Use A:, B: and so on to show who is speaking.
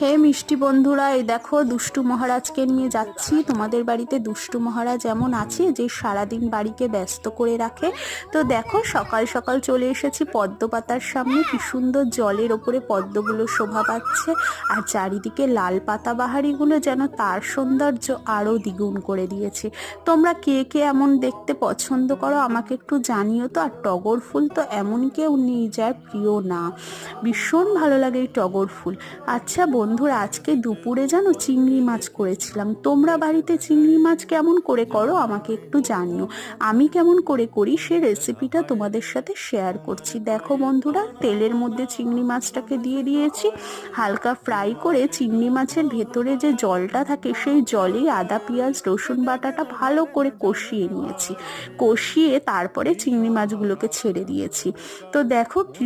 A: হে মিষ্টি বন্ধুরা, এই দেখো দুষ্টু মহারাজকে নিয়ে যাচ্ছি তোমাদের বাড়িতে। দুষ্টু মহারাজ এমন আছে যে সারাদিন বাড়িকে ব্যস্ত করে রাখে। তো দেখো সকাল সকাল চলে এসেছি পদ্ম পাতার সামনে। কি সুন্দর জলের ওপরে পদ্মগুলো শোভা পাচ্ছে, আর চারিদিকে লাল পাতা বাহারিগুলো যেন তার সৌন্দর্য আরও দ্বিগুণ করে দিয়েছে। তোমরা কে কে এমন দেখতে পছন্দ করো আমাকে একটু জানিও তো। আর টগর ফুল তো এমন কেউ নেই যার প্রিয় না, ভীষণ ভালো লাগে এই টগর ফুল। আচ্ছা বন্ধুরা, আজকে দুপুরে জানো চিংড়ি মাছ করেছিলাম। তোমরা বাড়িতে চিংড়ি মাছ কেমন করে করো আমাকে একটু জানিও। আমি কেমন করে করি সে রেসিপিটা তোমাদের সাথে শেয়ার করছি। দেখো বন্ধুরা, তেলের মধ্যে চিংড়ি মাছটাকে দিয়ে দিয়েছি। হালকা ফ্রাই করে চিংড়ি মাছের ভেতরে যে জলটা থাকে সেই জলেই আদা পেঁয়াজ রসুন বাটাটা ভালো করে কষিয়ে নিয়েছি। কষিয়ে তারপরে চিংড়ি মাছগুলোকে ছেড়ে দিয়েছি। তো দেখো কি